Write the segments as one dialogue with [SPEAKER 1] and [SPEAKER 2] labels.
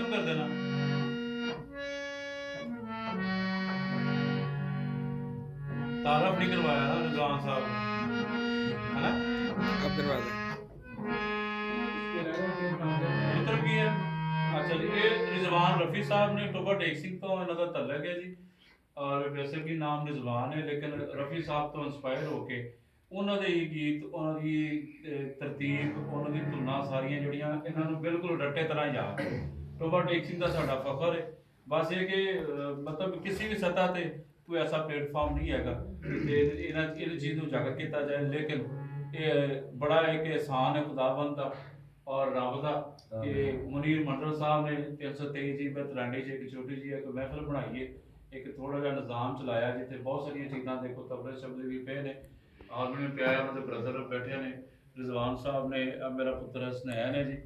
[SPEAKER 1] खत्म कर देना। तारफ नहीं करवाया ना रिजवान साहब ने, है ना?
[SPEAKER 2] अब करवा दे।
[SPEAKER 1] मतलब की है अच्छा जी, ये रिजवान रफी साहब ने अक्टूबर टेक सिंह तो इन्हों का तलक है जी, और वैसे भी नाम रिजवान है, लेकिन रफी साहब तो इंस्पायर होके उन्होंने ही गीत, उन्होंने तरतीब, उन्होंने धुना सारिया जड़ियाँ इन्होंने बिल्कुल रट्टे तरह याद है। अक्टूबर टेक सिंह का साडा फखर है। बस ये कि मतलब किसी भी सतह पर कोई ऐसा प्लेटफॉर्म नहीं है कि चीज़ को उजागर किया जाए, लेकिन ये बड़ा एक एहसान है खुदाबंद का और रब का कि मुनीर मंडल साहब ने 323 जी बतरांडे एक छोटी जी एक महफिल बनाई है, एक थोड़ा जहा निज़ाम चलाया जिथे बहुत सारिया चीज़ा देखो तबले शबले भी पे ने, हारमोनीयम पे आया, उन्होंने ब्रदर बैठे ने, रिजवान साहब ने, मेरा पुत्र हसनैन है जी।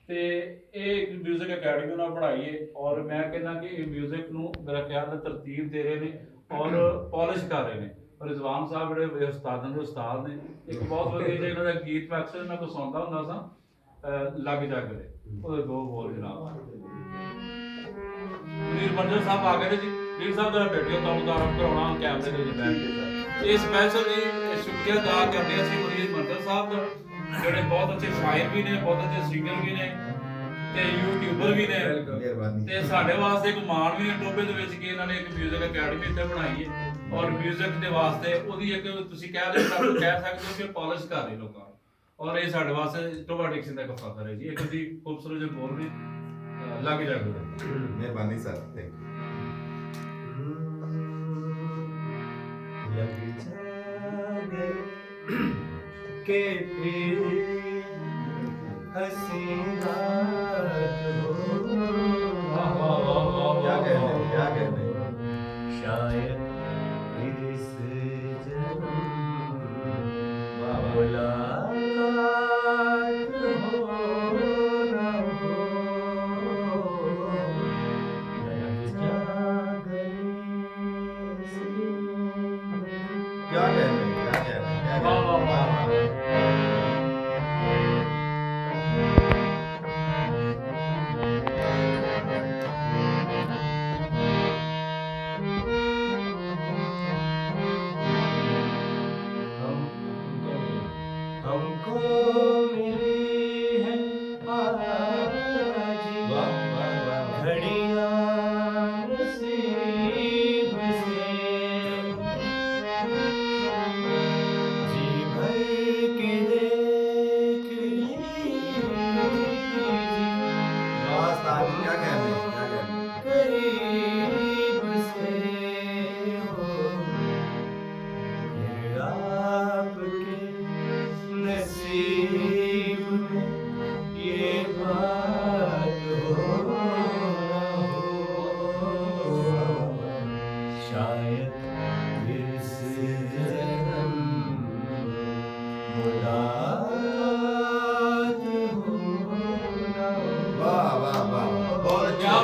[SPEAKER 1] तो ये म्यूजिक अकैडमी उन्होंने बनाई है, और मैं कहना कि म्यूजिक को मेरा ख्याल है तरतीब दे रहे हैं और पॉलिश कर रहे हैं। रिजवान साहब जो उस्तादों के उस्ताद ने, एक बहुत वधिया जिहा इन्हों का गीत मैं अक्सर इन्हों को सुनता होंदा सा, लग जा करे वो दो बोल जनाब। मुनीर मंडल साहब आ गए जी, मीर साहब जरा बैठियो तो मुतारफ कराना कैमरे के विच बैठ के। ये स्पेशल जी शुक्रिया अदा करते हैं मुनीर मंडल साहब का, जोड़े बहुत अच्छे शायर भी ने, बहुत अच्छे सिंगर भी ने, ते यूट्यूबर भी ने, ते साडे वास्ते एक मान भी है टोबे दे विच कि इन्होंने एक म्यूजिक अकैडमी इत्थे बनाई है, और म्यूजिक दे वास्ते ओदी एक तुसीं कह सकते हो कि पॉलिश कर रहे लोकां, और ये साडे वास्ते टोबा टेक सिंह दा इक फखर है जी। एक जी खूबसूरत जो बोल रहे लग जा करे।
[SPEAKER 3] मेहरबानी सर, थैंक
[SPEAKER 4] के फिर हसीना
[SPEAKER 3] क्या कहने
[SPEAKER 4] शायद फिर इस जन्म मुलाकात हो न हो, लग जा गई सी।
[SPEAKER 3] क्या कहने
[SPEAKER 1] वाह वाह वाह
[SPEAKER 4] हमको मिली है आज घड़ियां नसीब से, जी भर के देख
[SPEAKER 3] क्या कहने
[SPEAKER 4] करीब से हो, फिर आपके नसीब में ये बात हो न हो, शायद फिर से जन्म मुलाकात हो न हो।
[SPEAKER 3] वाह वाह वाह, बहुत अच्छा।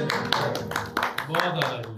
[SPEAKER 1] बहुत आला जी।